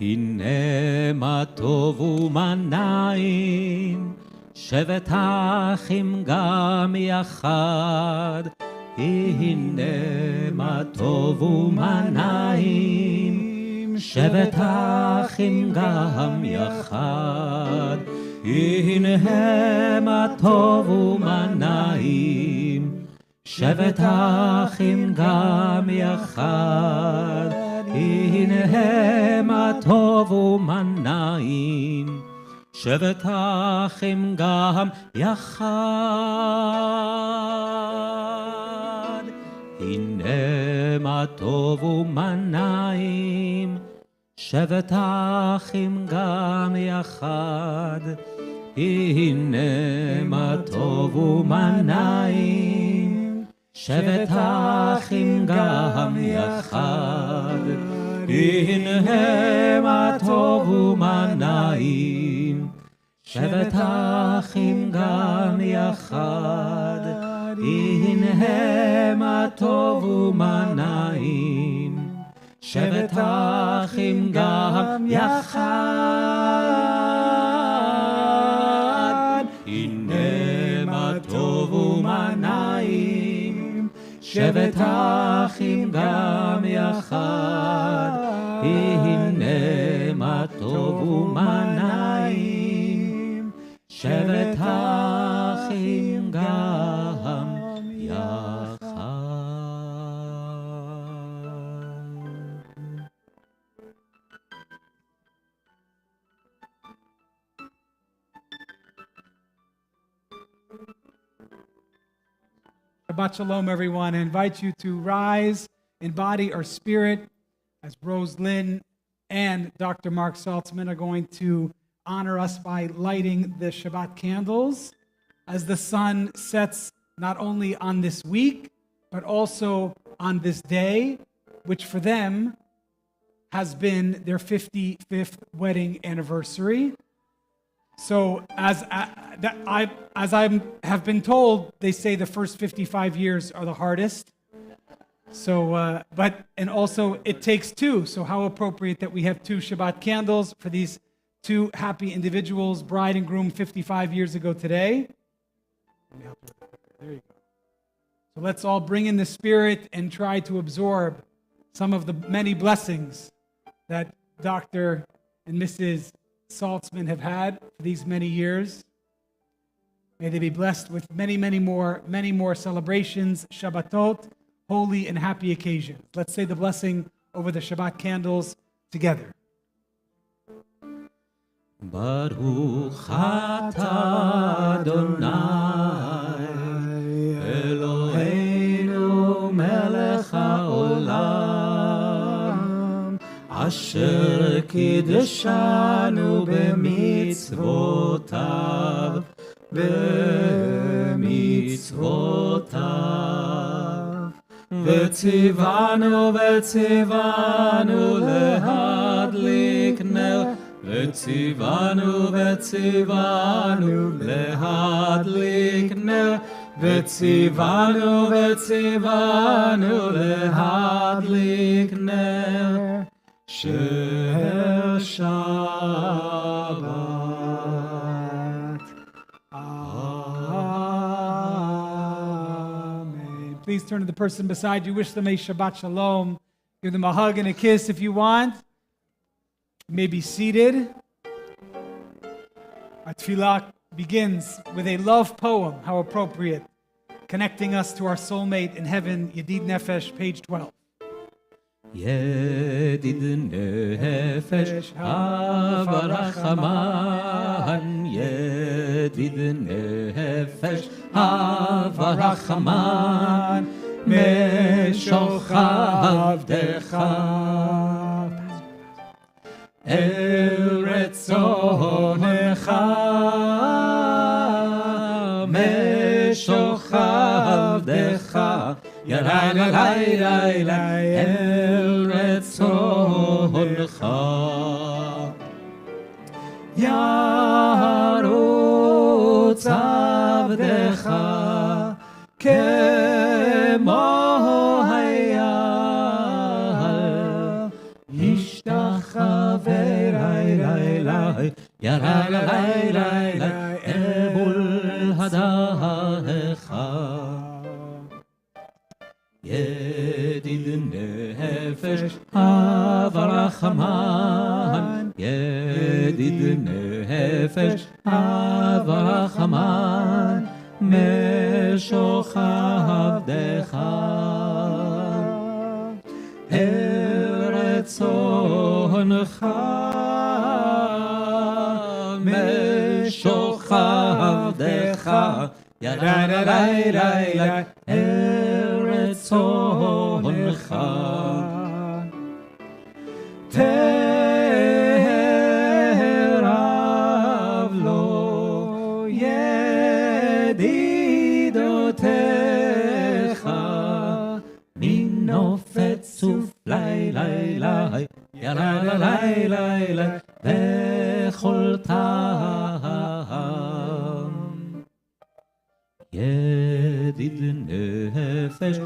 הנה מה טוב ומה נעים, שבת אחים גם יחד. הנה מה טוב ומה נעים, שבת אחים גם יחד. הנה מה טוב ומה נעים, שבת אחים גם יחד. הנה מה טוב ומה נעים, שבת אחים גם יחד. הנה מה טוב ומה נעים, שבת אחים גם יחד. הנה מה טוב ומה נעים, שבת אחים גם יחד. הנה מה טוב ומה נעים, שבת אחים גם יחד. הנה מה טוב ומה נעים, שבת אחים גם יחד. הנה מה טוב ומה נעים, שבת אחים גם יחד. הנה מה טוב ומה נעים, שבת אחים גם יחד. Shabbat Shalom, everyone. I invite you to rise in body or spirit as Rose Lynn and Dr. Mark Saltzman are going to honor us by lighting the Shabbat candles as the sun sets not only on this week, but also on this day, which for them has been their 55th wedding anniversary. So as I have been told, they say the first 55 years are the hardest. So, and also it takes two. So how appropriate that we have two Shabbat candles for these two happy individuals, bride and groom 55 years ago today. There you go. So let's all bring in the spirit and try to absorb some of the many blessings that Dr. and Mrs. Saltzman have had for these many years. May they be blessed with many, many more celebrations, Shabbatot, holy and happy occasions. Let's say the blessing over the Shabbat candles together. Baruch atah Adonai Eloheinu melech haolam asher kiddeshanu b'mitzvotav v'tzivanu lehadlik ner v'tzivanu lehadlik ner v'tzivanu lehadlik ner she'er Shabbat. Amen. Please turn to the person beside you, wish them a Shabbat Shalom. Give them a hug and a kiss if you want. You may be seated. Our tefillah begins with a love poem, how appropriate, connecting us to our soulmate in heaven, Yedid Nefesh, page 12. Yedid Nefesh Havarachaman, Yedid Nefesh Havarachaman, Meshochav Decha El Retzonecha, Meshochav Decha Yarai Lai Lai Lai El Retzonecha Yarutz Avdecha Kemo Hayal Yishtachaver Lai Lai Lai Yarai Lai Lai Lai El Bul Hadahecha Yedid Nefesh Havarachaman, Yedid Nefesh Havarachaman, Meshochav Decha El Retzonecha, Meshochav Decha Yarai Lai Lai Lai El Retzonecha Terav Lo לי לי לי ירה לי לי לי בכל טעם ידיד נפש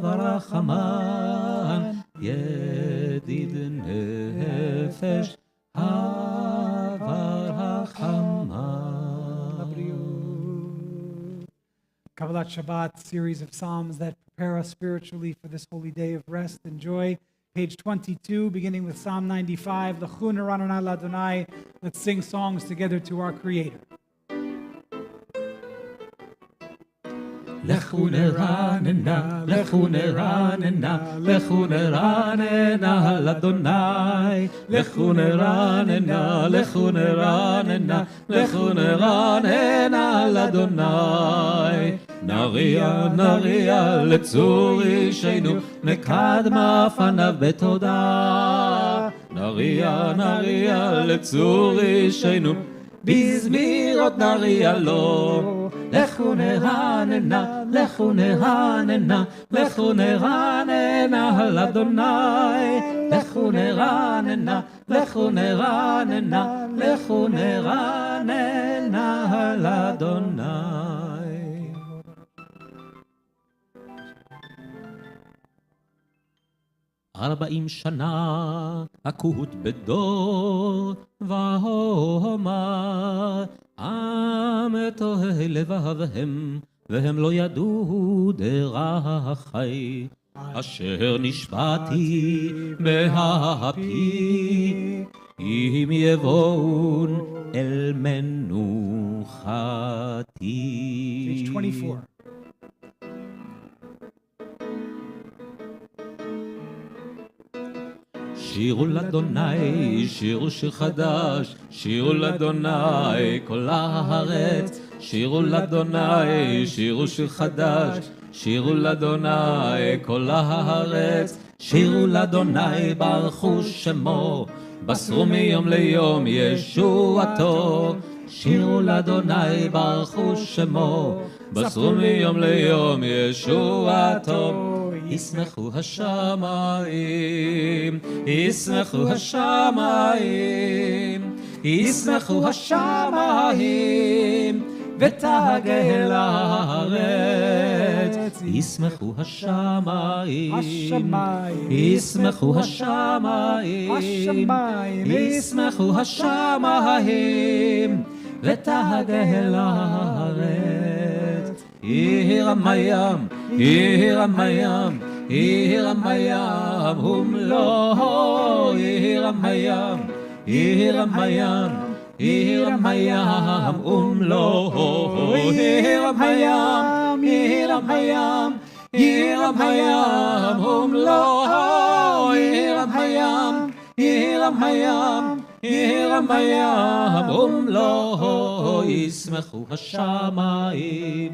ורחמן ידיד נפש Kabbalat Shabbat, series of psalms that prepare us spiritually for this holy day of rest and joy. Page 22, beginning with Psalm 95. L'chu neranena l'Adonai. Let's sing songs together to our Creator. לכו נרננה, לכו נרננה, לכו נרננה לאדוני. לכו נרננה, לכו נרננה, לכו נרננה לאדוני. נריע נריע לצור אישנו, נקדמה פניו בתודה. נריע נריע לצור אישנו, בזמירות נריע לו. לכו נרננה, לכו נרננה, לכו נרננה לאדוני. לכו נרננה, לכו נרננה, לכו נרננה לאדוני. 40 שנה הכות בדור ואומר עם תוהה לבבם והם לא ידעו דרכי אשר נשבעתי בהפי אם יבואון אל מנוחתי. Page 24. שירו לאדוני, שירו שיר חדש, שירו לאדוני, כל הארץ. שירו לאדוני, שירו שיר חדש, שירו לאדוני, כל הארץ. שירו לאדוני, ברכו שמו, בשרו מיום ליום ישועתו. שירו לאדוני, ברכו שמו, בשרו מיום ליום ישועתו. ישמחו השמיים, ישמחו השמיים, ישמחו השמיים, ותגל הארץ. ישמחו השמיים, ישמחו השמיים, ישמחו השמיים, ותגל הארץ. ירם הים, ירם הים, ירם הים ומלואו. ירם הים, ירם הים, ירם הים ומלואו. ירם הים, ירם הים, ירם הים ומלואו. ירם הים, ירם הים, ירם הים ומלואו. ישמחו השמיים,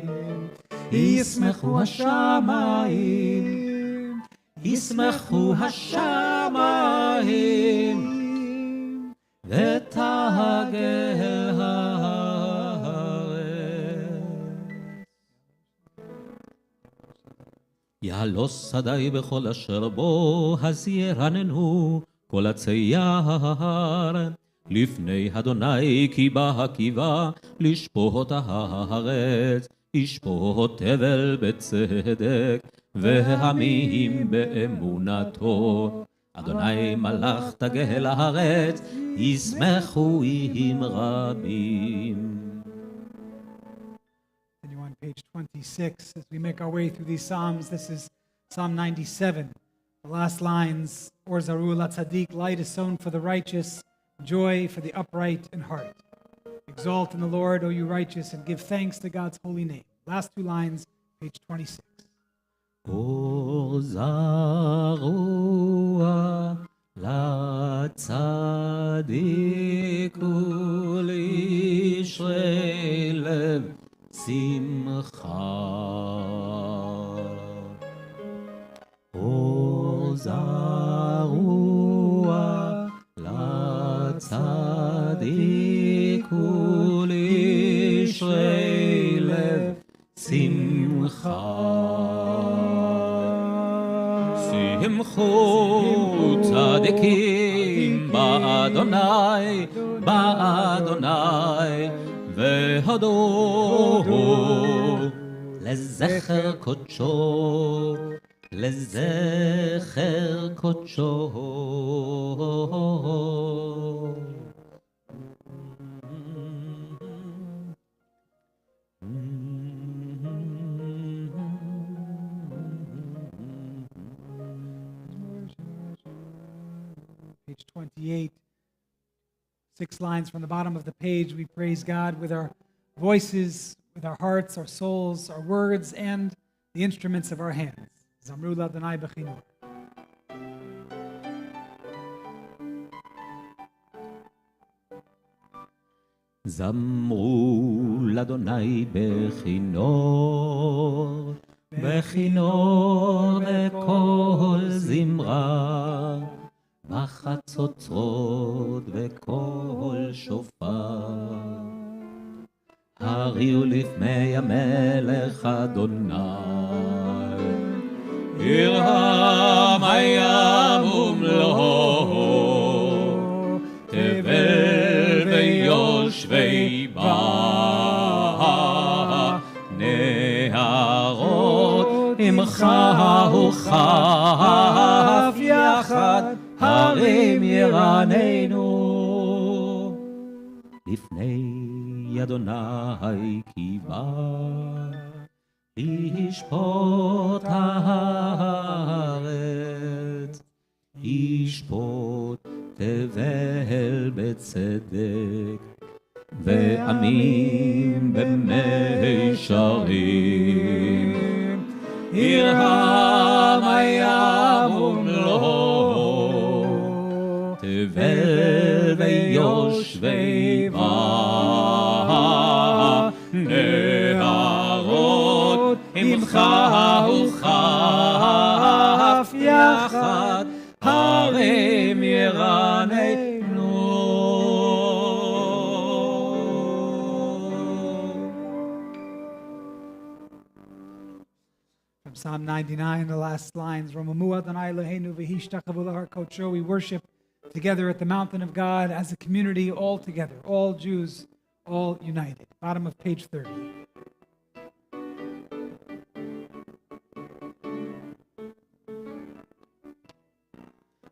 ישמחו השמיים, ישמחו השמיים, ותגל הארץ. יעלוס שדי בכל אשר בו, אז ירננו כל הצייר. לפני אדוני כי בא הקיבה לשפוט הארץ. ישפוט תבל בצדק והמים באמונתו. אדוני מלך תגל הארץ, ישמחו עם רבים. Continue on page 26 as we make our way through these psalms. This is Psalm 97. The last lines, Or Zaru la Tzaddik, light is sown for the righteous, joy for the upright in heart. Exalt in the Lord, O you righteous, and give thanks to God's holy name. Last two lines, page 26. Or Zaru la Tzaddik u'lishrei lev simcha. Or Zaru la Tzaddik u'lishrei lev simcha. Simcha שמחו צדיקים באדוני, באדוני, והודו לזכר קודשו, לזכר קודשו. Page 28, 6 lines from the bottom of the page. We praise God with our voices, with our hearts, our souls, our words, and the instruments of our hands. Zamru l'Adonai b'chinor. זמרו לאדוני בכינור, בכינור בקול זמרה, בחצוצרות בקול שופר. הריעו לפני המלך אדוני, ירם הים ומלואו, תבל ויושבי בה, נהרות עמך וכף יחד, הרים ירננו. לפני אדוני כי בא, ישפוט הארץ, ישפוט תבל בצדק, ועמים במישרים. ירם הים ומלואו, תבל ויושבי בה, נהרות עמך וכף יחד, הרים ירננו. From Psalm 99, the last lines, Romamu Adonai Eloheinu v'hishtakavu l'har kodsho. We worship together at the mountain of God as a community, all together, all Jews, all united. Bottom of page 30.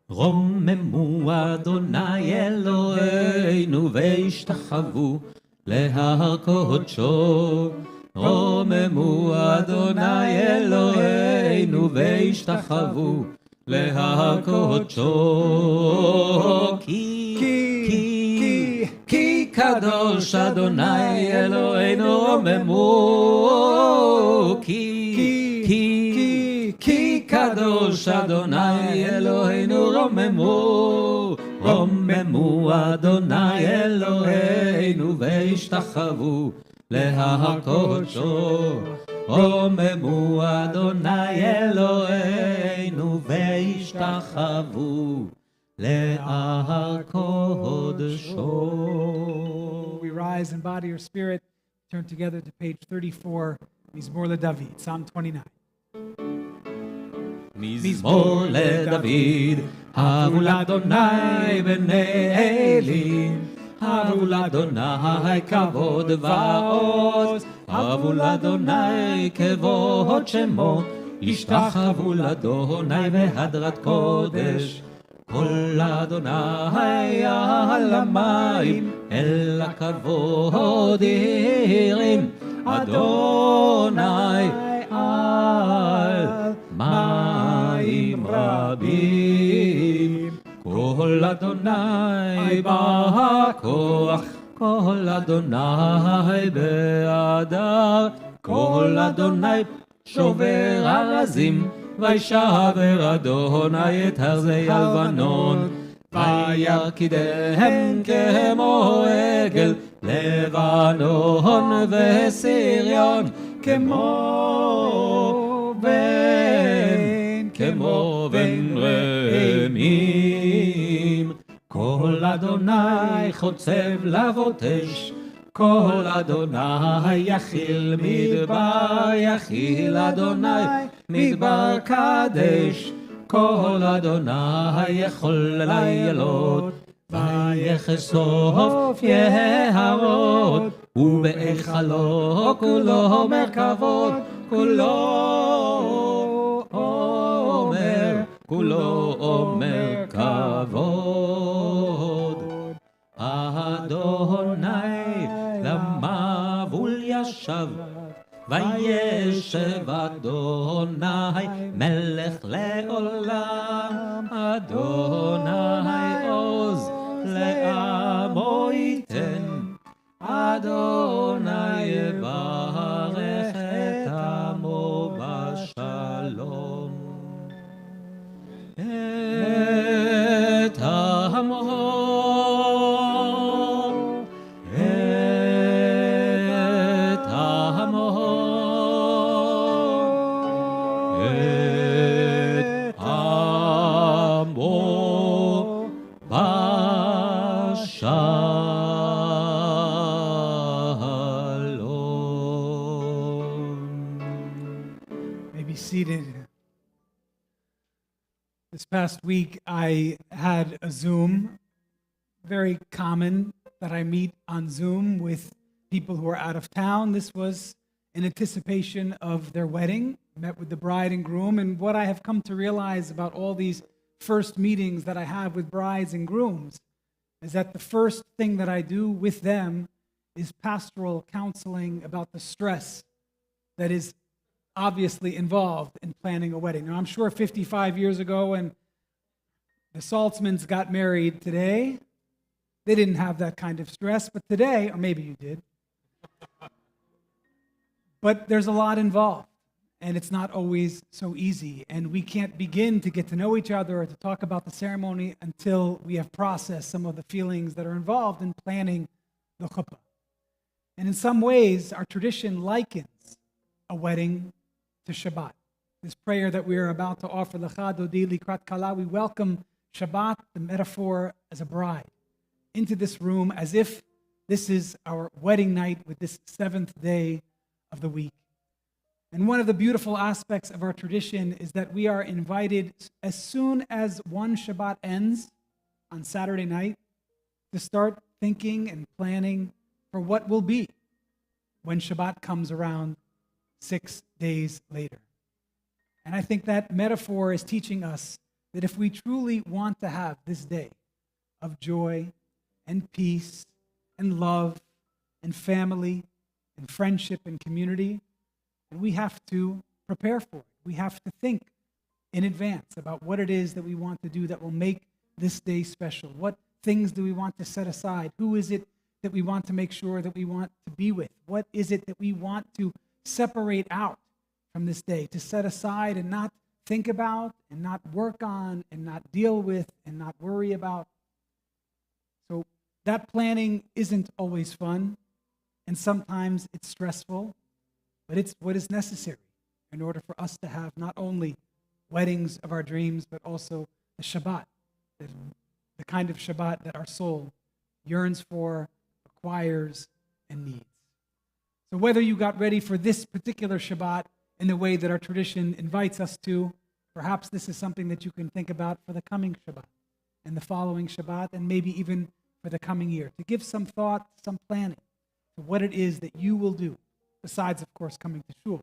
רוממו אדוני אלוהינו והשתחוו להר קודשו. רוממו אדוני אלוהינו והשתחוו להר קודשו. כי קדוש אדוני אלוהינו רוממו. כי קדוש אדוני אלוהינו רוממו. רוממו אדוני אלוהינו והשתחוו להר קודשו. רוממו אדוני אלוהינו והשתחוו להר קודשו. We rise in body or spirit. Turn together to page 34, Mizmor LeDavid, Psalm 29. מזמור לדוד, הבו לאדוני בני אלים, הבו לאדוני כבוד ועוז, הבו לאדוני כבוד שמו, השתחוו לאדוני בהדרת קודש. כל אדוני על המים, אל הכבוד ירים, אדוני על מים רבים. כל אדוני בכוח, כל אדוני בהדר, כל אדוני שובר ארזים, וישבר אדוני את ארזי הלבנון. וירקידם כמו עגל, לבנון וסיריון, כמו בן רמים. כל אדוני חוצב להבות אש, כל אדוני יכיל מדבר, יכיל אדוני מדבר קדש. כל אדוני יכול לילות, ויחשוף יערות, ובהיכלו כולו מרכבות, כולו אומר כבוד. אדוני למבול ישב, וישב אדוני מלך לעולם. אדוני עוז לעמו ייתן, אדוני יברך את עמו בשלום. את עמו, את עמו, את עמו בשלום. May be seated. This past week, I had a Zoom. Very common that I meet on Zoom with people who are out of town. This was in anticipation of their wedding. Met with the bride and groom. And what I have come to realize about all these first meetings that I have with brides and grooms is that the first thing that I do with them is pastoral counseling about the stress that is obviously involved in planning a wedding. Now, I'm sure 55 years ago when the Saltzmans got married today, they didn't have that kind of stress, but today, or maybe you did, but there's a lot involved, and it's not always so easy, and we can't begin to get to know each other or to talk about the ceremony until we have processed some of the feelings that are involved in planning the chuppah. And in some ways, our tradition likens a wedding to Shabbat. This prayer that we are about to offer, Lecha Dodi Likrat Kala, we welcome Shabbat, the metaphor as a bride, into this room as if this is our wedding night with this seventh day of the week. And one of the beautiful aspects of our tradition is that we are invited as soon as one Shabbat ends on Saturday night to start thinking and planning for what will be when Shabbat comes around 6 days later. And I think that metaphor is teaching us that if we truly want to have this day of joy and peace and love and family and friendship and community, we have to prepare for it. We have to think in advance about what it is that we want to do that will make this day special. What things do we want to set aside? Who is it that we want to make sure that we want to be with? What is it that we want to separate out from this day, to set aside and not think about and not work on and not deal with and not worry about? So that planning isn't always fun, and sometimes it's stressful, but it's what is necessary in order for us to have not only weddings of our dreams, but also the Shabbat, the kind of Shabbat that our soul yearns for, requires, and needs. So whether you got ready for this particular Shabbat in the way that our tradition invites us to, perhaps this is something that you can think about for the coming Shabbat and the following Shabbat, and maybe even for the coming year, to give some thought, some planning to what it is that you will do, besides, of course, coming to shul,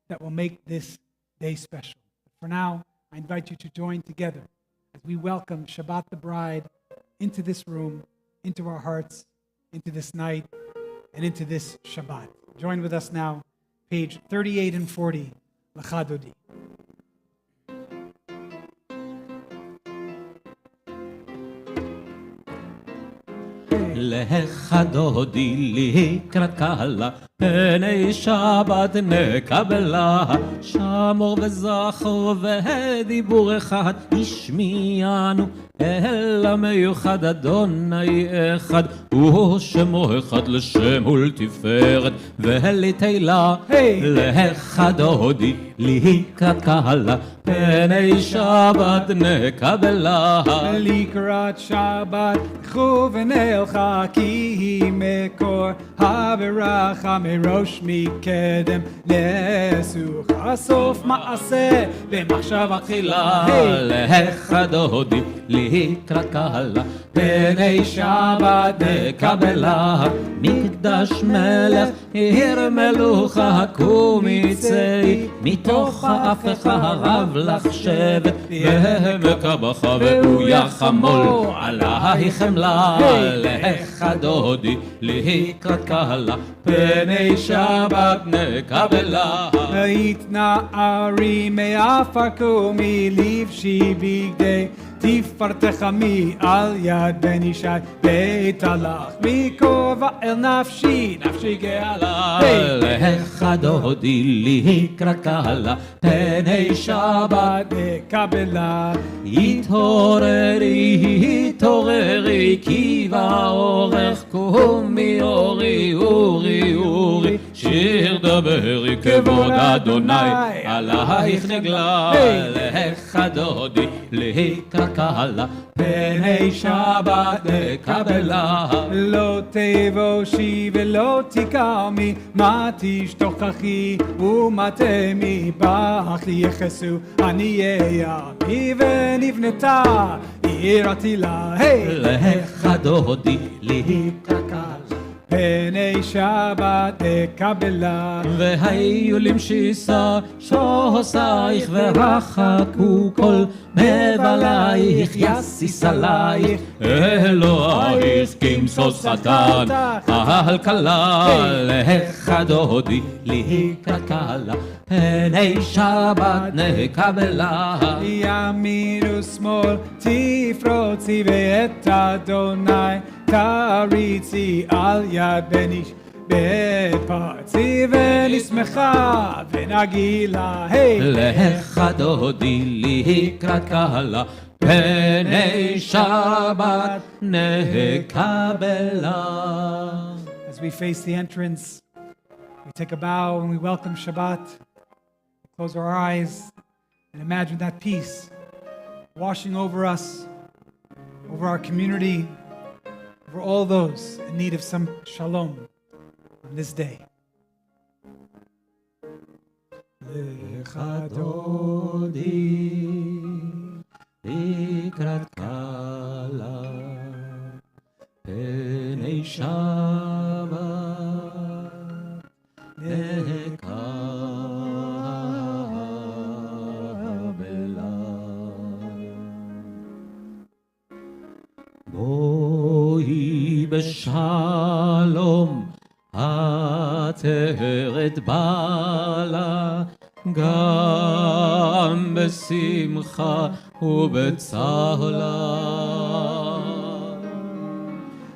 that will make this day special. But for now, I invite you to join together as we welcome Shabbat the bride into this room, into our hearts, into this night, and into this Shabbat. Join with us now, page 38 and 40, Lecha Dodi. לך דודי לקראת קהלה, פני שבת נקבלה, שמור וזכור ודיבור אחד, השמיענו אל המיוחד, אדוני אחד, הוא שמו אחד לשם ולתפארת ולתהילה. לך דודי לקראת קהלה, פני שבת נקבלה. לקראת שבת קחו ונלכה, כי היא מקור הברכה, מראש מקדם נסוך סוף מעשה במחשבה תחילה. לך דודי לקראת קהלה פני שבת קבלה מקדש מלך עיר מלוכה קומי צאי מתוך האפך הרב לך שבט ומקבך והוא יחמול עלייך חמלה. לך דודי לקראת קהלה פני שבת נקבלה. התנערי מעפר קומי לבשי בגדי תפארתך מעל יד בן ישי בית הלך מכובע אל נפשי נפשי גאלה. לך דודי לקראת קהלה פני שבת נקבלה. התעוררי התעוררי כי באורך קומי אורי אורי אורי שיר דברי כבוד אדוני עלייך נגלה. לך דודי לקראת קהלה פני שבת נקבלה. לא תבושי ולא תקמי מה תשתוכחי ומה תמי בך יחסו עניי עמי ונבנתה עיר עתילה. לך דודי לקראת קהלה פני שבת נקבלה. והיו למשיסה שוסייך ורחקו כל מבלייך יסיס עלייך אלוהייך כמסוס שטן על כלה. לך דודי לקראת קהלה פני שבת נקבלה. ימין ושמאל תפרוצי ואת אדוני תריצי על יד בן איש בית פרצי ונשמחה ונגילה. לך דודי לקראת קהלה פני שבת נקבלה. As we face the entrance, we take a bow and we welcome Shabbat. We close our eyes and imagine that peace washing over us, over our community, over all those in need of some shalom on this day. לך דודי לקראת קהלה פני שבת נקבלה. בואי בשלום עטרת בעלה גם בשמחה ובצהלה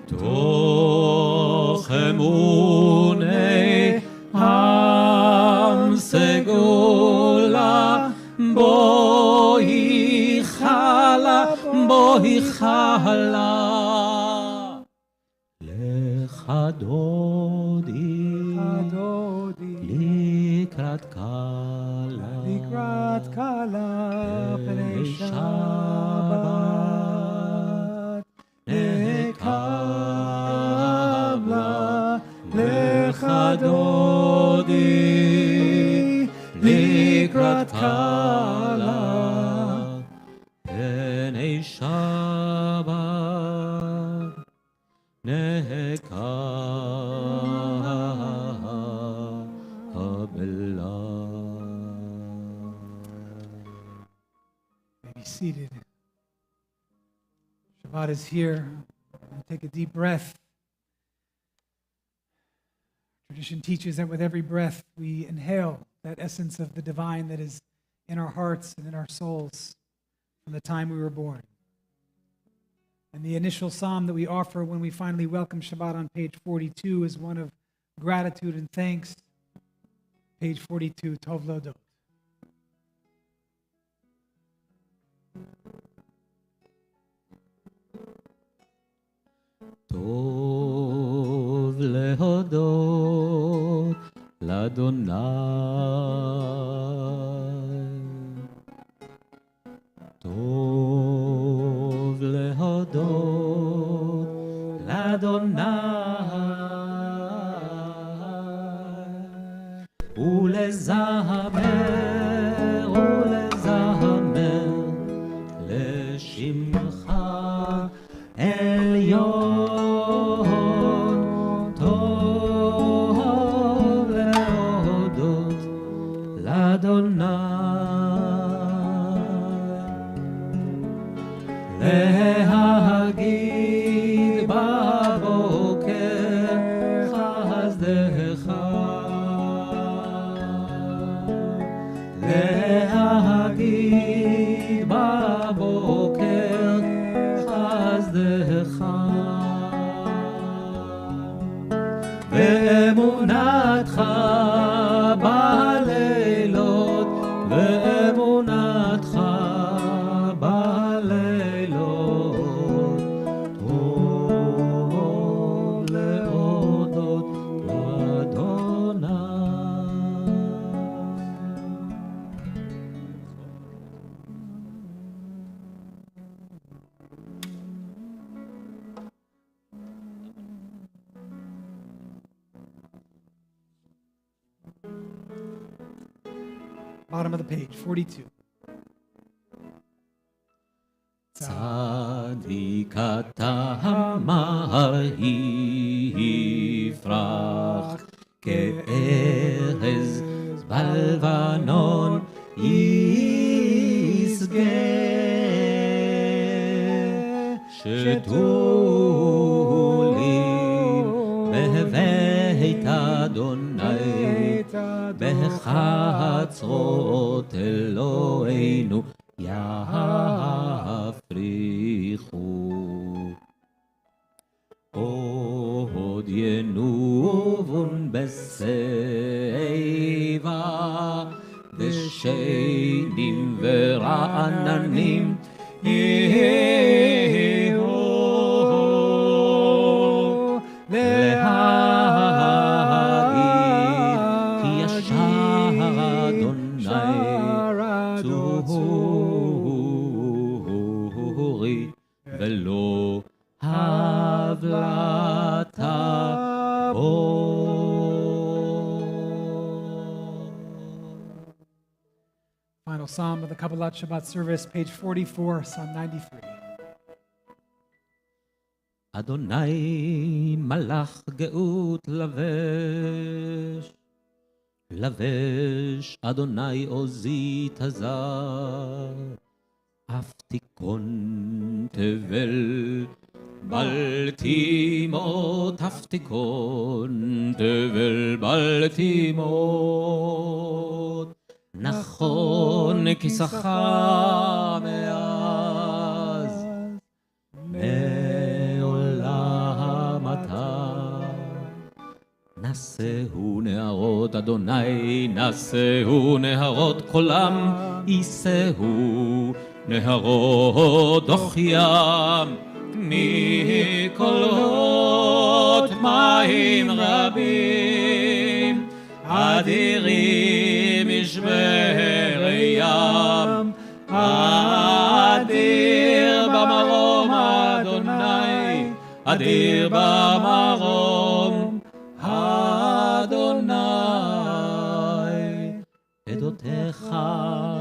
תוך אמוני עם סגולה בואי חלה בואי חלה. לך דודי לקראת קהלה פני שבת נקבלה. לך דודי לקראת קהלה פני שבת נקבלה. Be seated. Shabbat is here. Take a deep breath. Tradition teaches that with every breath we inhale that essence of the divine that is in our hearts and in our souls from the time we were born. And the initial psalm that we offer when we finally welcome Shabbat on page 42 is one of gratitude and thanks. Page 42, Tov Lodot. טוב להודות לאדוני, טוב להודות לאדוני, שמך עליון, טוב להודות לאדוני, להגיד בבוקר חסדך, להגיד בבוקר חסדך, ואמונתך בלילות, ואמונתך בלילות, טוב להודות לאדוני. Bottom of the page, 42. צדיק אתה המר יפרח, כארז בלבנון ישגה, שתולים בבית אדוני, בחצרות אלוהינו יפריחו. עוד ינובון בשיבה, דשנים ורעננים יהיו, להגיד כי ישר אדוני צורי, ולא הבלטה בו. Final psalm of the Kabbalat Shabbat service, page 44, Psalm 93. אדוני מלאך גאות לבש, לבש אדוני עוזי תזר, אף תיכון תבל בלטימות, אף תיכון תבל בלטימות, נכון כי שכה מאז מעולם אתה. נשאו נהרות אדוני, נשאו נהרות קולם, יישאו נהרות דוח ים, מקולות מים רבים, אדירים משברי ים, אדיר במרום אדוני, אדיר במרום אדוני. עדותיך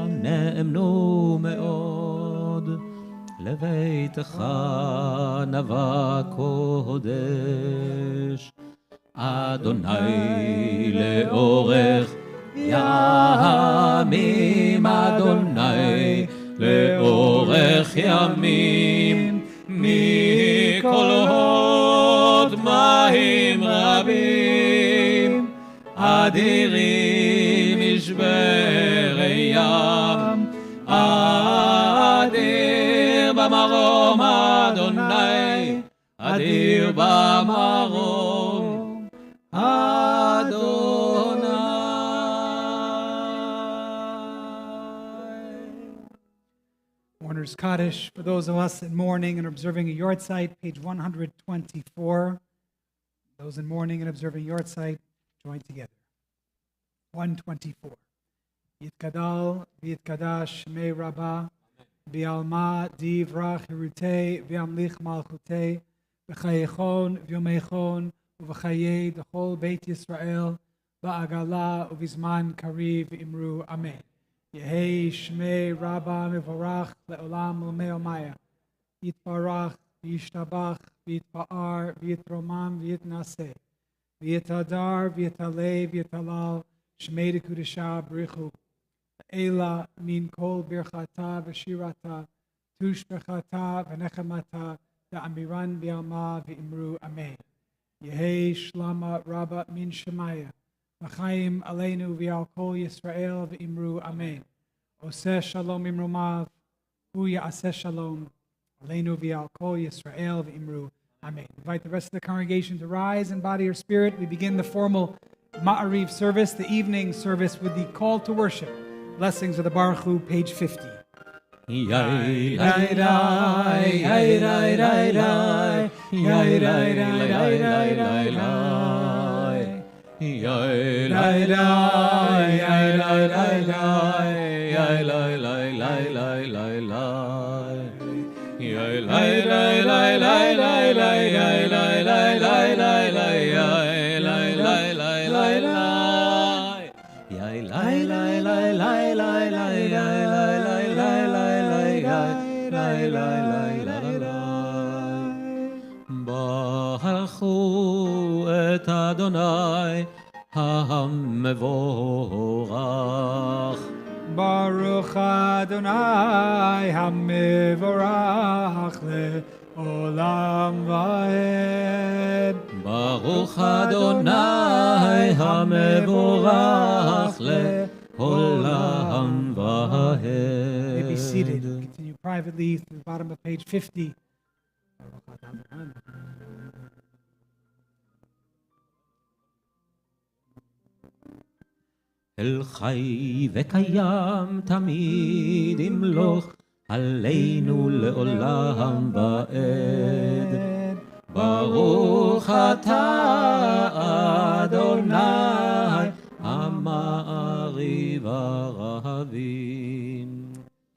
נאמנו מאוד, לביתך נבע קודש, אדוני לאורך ימים, אדוני לאורך ימים, מקולות מים רבים, אדירים משברי ים, אדיר במרום אדוני, אדיר במרום אדוני. Warner's Kaddish, for those of us in mourning and observing a yard site, page 124. Those in mourning and observing yard site, join together. 124. Yitkadal v'yitkadash shmei Rabbah, v'yalma divrach hirutei v'yamlich malchutei, v'chayechon v'yomechon uv'chayei d'chol Beit Yisrael, v'agala uv'izman kariv imru. Amen. Yehei shmei Rabbah mevorach le'olam u'me'omaya. יתברך, וישתבח, ויתפאר, ויתרומם, ויתנשא, ויתהדר, ויתעלה, ויתהלל, שמי דקודשה בריחו. אלא מן כל ברכתה ושירתה, תושבחתה ונחמתה, דאמירן בעלמא ואמרו אמן. יהי שלמה רבה מן שמיה, וחיים עלינו ועל כל ישראל ואמרו אמן. עושה שלום ממרומיו, הוא יעשה שלום עלינו ועל כל ישראל ואמרו amen. Invite the rest of the congregation to rise in body or spirit. We begin the formal Ma'ariv service, the evening service, with the call to worship. Blessings of the Baruch Hu, page 50. ברכו את אדוני המבורך. Baruch Adonai HaMevorach le'olam va'ed. Baruch Adonai HaMevorach le'olam va'ed. You may be seated. Continue privately to the bottom of page 50. אל חי וקיים תמיד ימלוך עלינו לעולם ועד. ברוך אתה אדוני המעריב הרבים.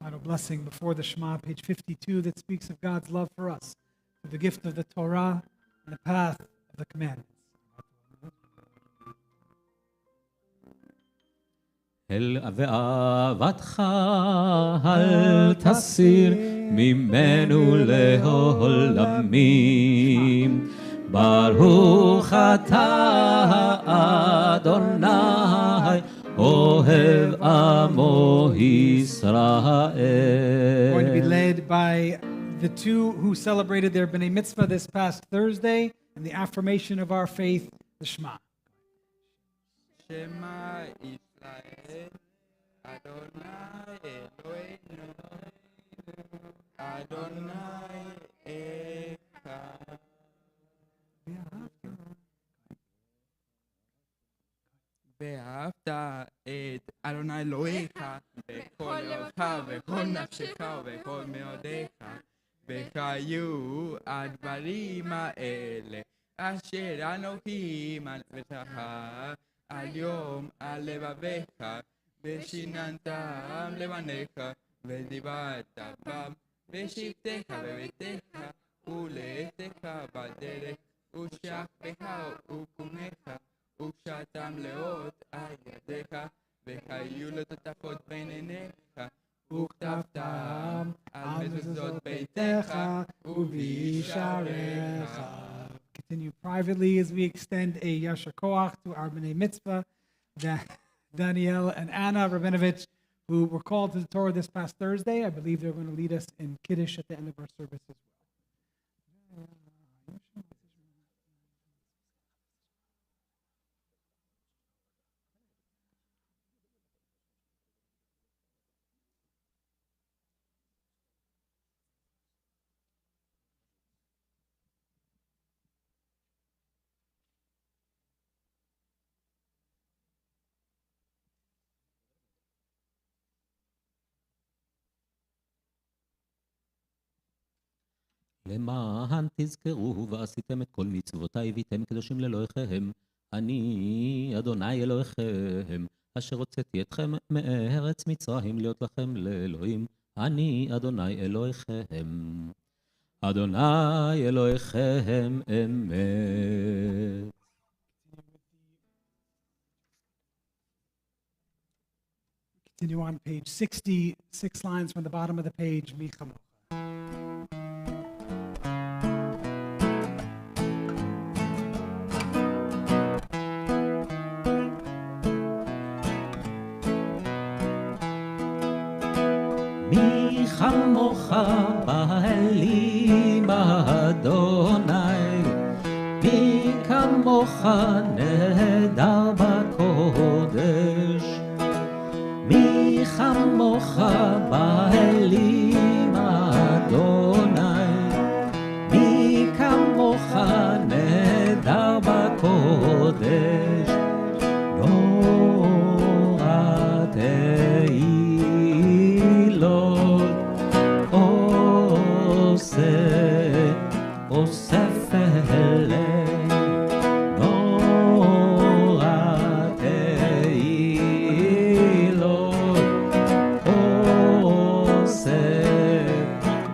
Final blessing before the Shema, page 52, that speaks of God's love for us, through the gift of the Torah and the path of the commandments. אל ואהבתך אל תסיר ממנו לעולמים. ברוך אתה אדוני אוהב עמו ישראל. We're going to be led by the two who celebrated their B'nai Mitzvah this past Thursday and the affirmation of our faith, the Shema. Shema Israel, Adonai Eloheinu, Adonai Echad. ואהבת את אדוני אלוהיך בכל לבבך וכל נפשך וכל מאודיך, וחיו הדברים האלה אשר אנוכי מצוותך היום על לבביך, ושיננתם לבניך ודיברת בם בשבתך בביתך ולאתך בדרך ושכבך וקומך וקשתם לאות על ידיך, וחיו לטוטפות בין עיניך, וכתבתם על מזוזות ביתך ובשעריך. Continue privately as we extend a Yashar Koach to our B'nai Mitzvah, Danielle and Anna Rabinovich, who were called to the Torah this past Thursday. I believe they're going to lead us in Kiddush at the end of our service as well. למען תזכרו ועשיתם את כל מצוותיי והייתם קדושים לאלוהיכם. אני אדוני אלוהיכם, אשר הוצאתי אתכם מארץ מצרים להיות לכם לאלוהים. אני אדוני אלוהיכם. אדוני אלוהיכם אמת. Continue on page 60, 6 lines from the bottom of the page, Mi Chamocha. מי כמוך באלים אדוני, מי כמוך נהדר בקודש, מי כמוך באלים אדוני, מי כמוך נהדר בקודש, נורא תהילות אוסף אליהם, נורא תהילות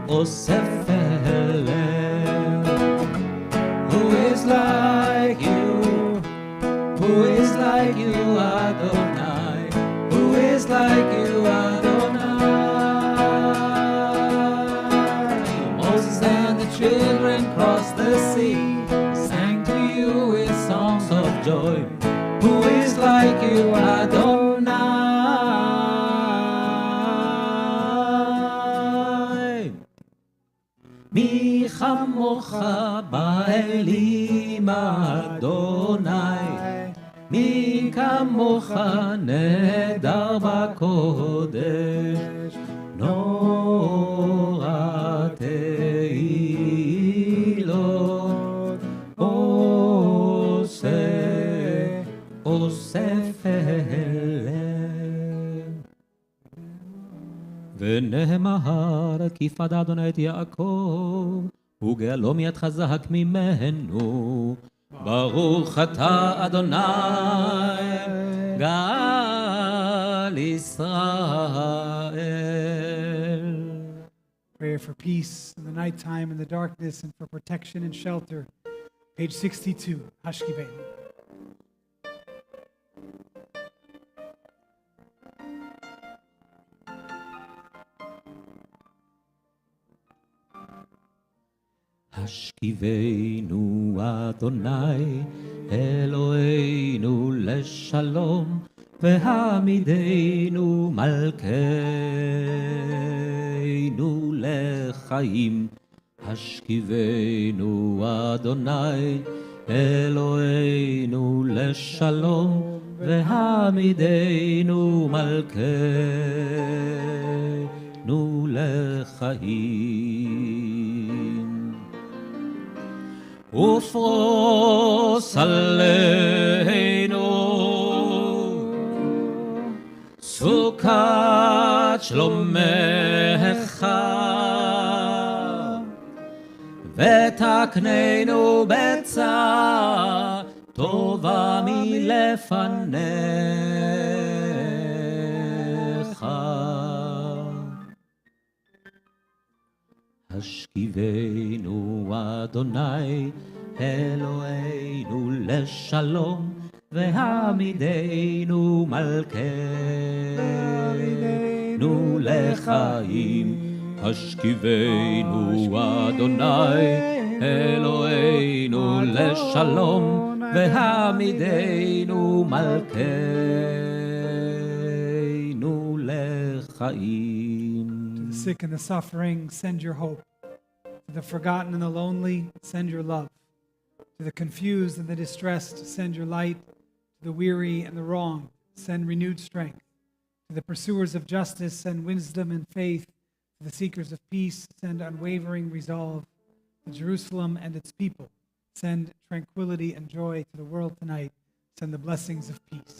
אוסף אליהם. Who is like you? Who is like you, Adonai? Who is like you, Adonai? Moses and the children crossed the sea, sang to you with songs of joy. Who is like you, Adonai? Mi chamocha ba'elim Adonai, mi kamocha nedar b'kodesh, nora teilot אוסף אליהם. ונאמר כי פד אדוני את יעקב, וגאלו מיד חזק ממנו. ברוך אתה אדוני גאל ישראל. Prayer for peace in the nighttime and the darkness and for protection and shelter. Page 62, Hashkivenu. השכיבנו אדוני אלוהינו לשלום, והעמידנו מלכנו לחיים. השכיבנו אדוני אלוהינו לשלום, והעמידנו מלכנו לחיים. ופרוס עלינו סוכת שלומך, ותקננו בצע טובה מלפניך. השכיבנו אדוני אלוהינו לשלום, והעמידנו מלכנו לחיים. השכיבנו אדוני אלוהינו לשלום, והעמידנו מלכנו לחיים. To the sick and the suffering, send your hope. To the forgotten and the lonely, send your love. To the confused and the distressed, send your light. To the weary and the wronged, send renewed strength. To the pursuers of justice, send wisdom and faith. To the seekers of peace, send unwavering resolve. To Jerusalem and its people, send tranquility and joy. To the world tonight, send the blessings of peace.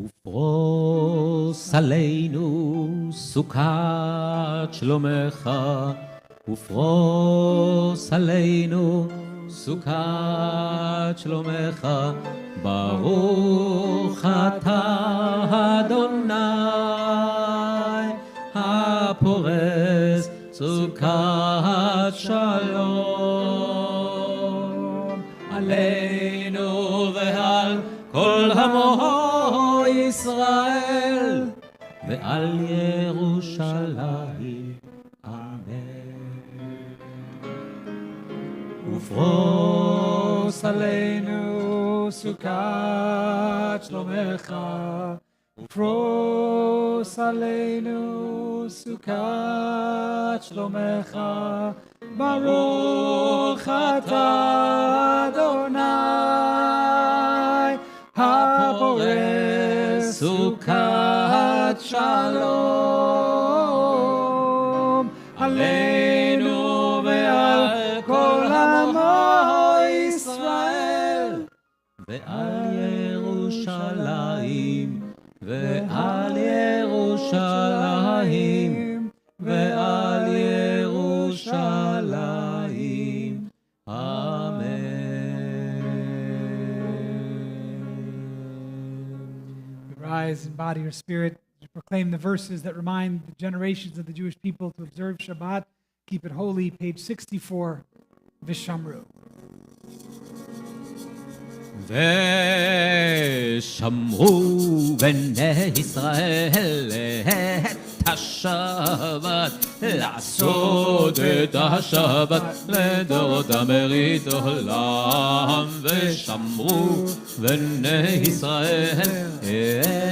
ופרוס עלינו סוכת שלומך, ופרוס עלינו סוכת שלומך. ברוך אתה אדוני הפורס סוכת שלום עלינו ועל כל עמו ישראל ועל ירושלים, אמן. ופרוס עלינו סוכת שלומך, ופרוס עלינו סוכת שלומך, ברוך אתה אדוני, הפורס סוכת שלום, עלינו ועל כל עמו ישראל, ועל ירושלים, ועל ירושלים, ועל ירושלים, אמן. Rise in body or spirit to proclaim the verses that remind the generations of the Jewish people to observe Shabbat. Keep it holy, page 64, Vishamru. ושמרו בני ישראל את השבת, לעשות את השבת לדורות ברית עולם. ושמרו בני ישראל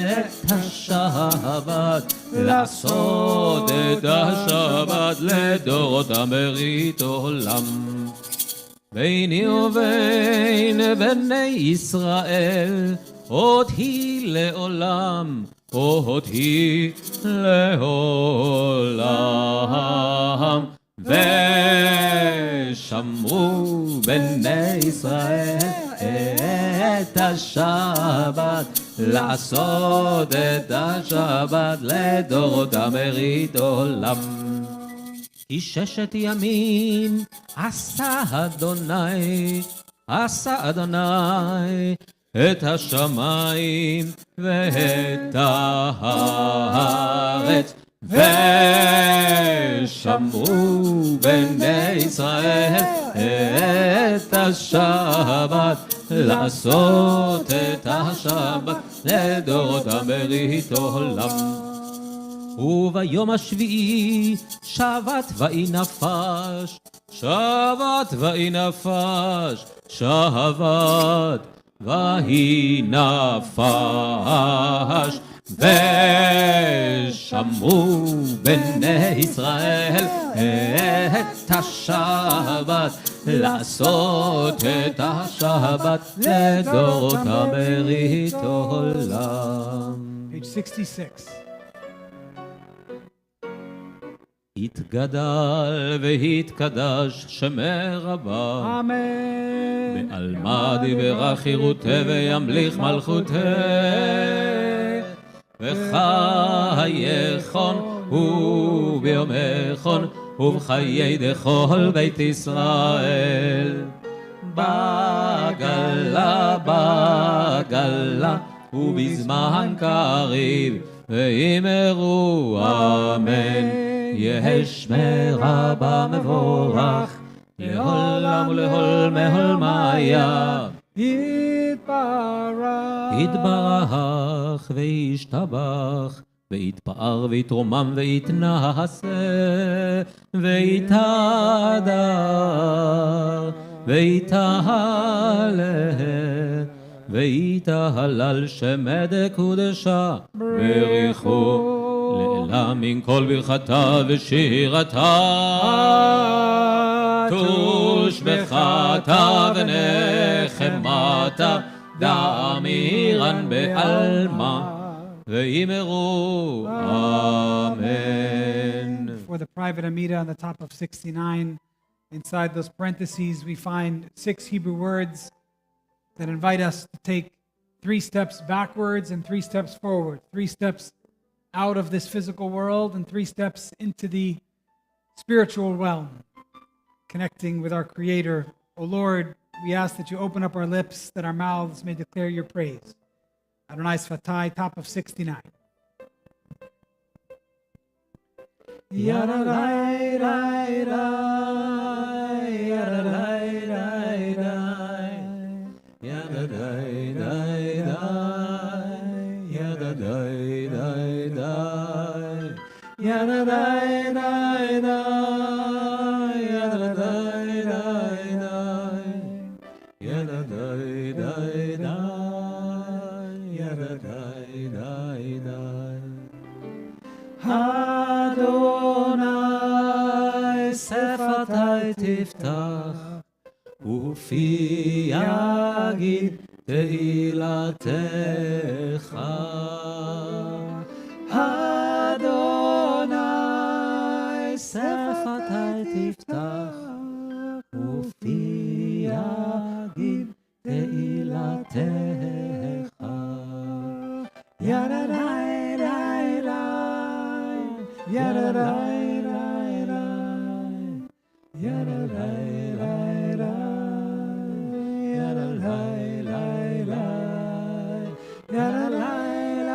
את השבת, לעשות את השבת לדורות ברית עולם. ביני ובין בני ישראל, עוד היא לעולם, עוד היא לעולם. ושמרו בני ישראל את השבת, לעשות את השבת לדורות ברית עולם. כי 6 ימים עשה אדוני את השמיים ואת הארץ. ושמרו בני ישראל את השבת, לעשות את השבת לדורות ברית עולם. וביום השביעי שבת ויהי נפש, שבת ויהי נפש, שבת ויהי נפש. ושמרו בני ישראל את השבת, לעשות את השבת לדורות ברית עולם. Page 66. יתגדל ויתקדש שמי רבה, Amen. בעלמא דברה חירותי וימליך מלכותי, בחייכון וביומכון ובחיי דכל בית ישראל. בגלה בגלה ובזמן קריב ואמרו אמן. יהי שמך מבורך לעולם ולעולמי עולמיה. יתברך וישתבח ויתפאר ויתרומם ויתנשא ויתהדר ויתהלל ויתהלל שמי קודשה בריחו לעילם מן כל ברכתה ושירתה. תושבחתה ונחמתה דאמירן בעלמא ואמרו אמן. For the private Amida on the top of 69, inside those parentheses we find 6 Hebrew words that invite us to take 3 steps backwards and 3 steps forward, 3 steps out of this physical world and 3 steps into the spiritual realm, connecting with our Creator. O Lord, we ask that you open up our lips, that our mouths may declare your praise. Adonai Sfatai, top of 69. Yadadai, dai, dai, yadadai, dai, dai, yadadai, dai, dai, yadadai, dai, dai, yadadai, dai, dai, yadadai, dai, dai, yadadai, dai, dai. Adonai שפתי תפתח ופי יגיד תהילתך. אדוני שפתי תפתח ופי יגיד תהילתך. ידה לי לי לי ידה לי לי לי ידה לי לי לי ידה לי לי לי ידה לי לי לי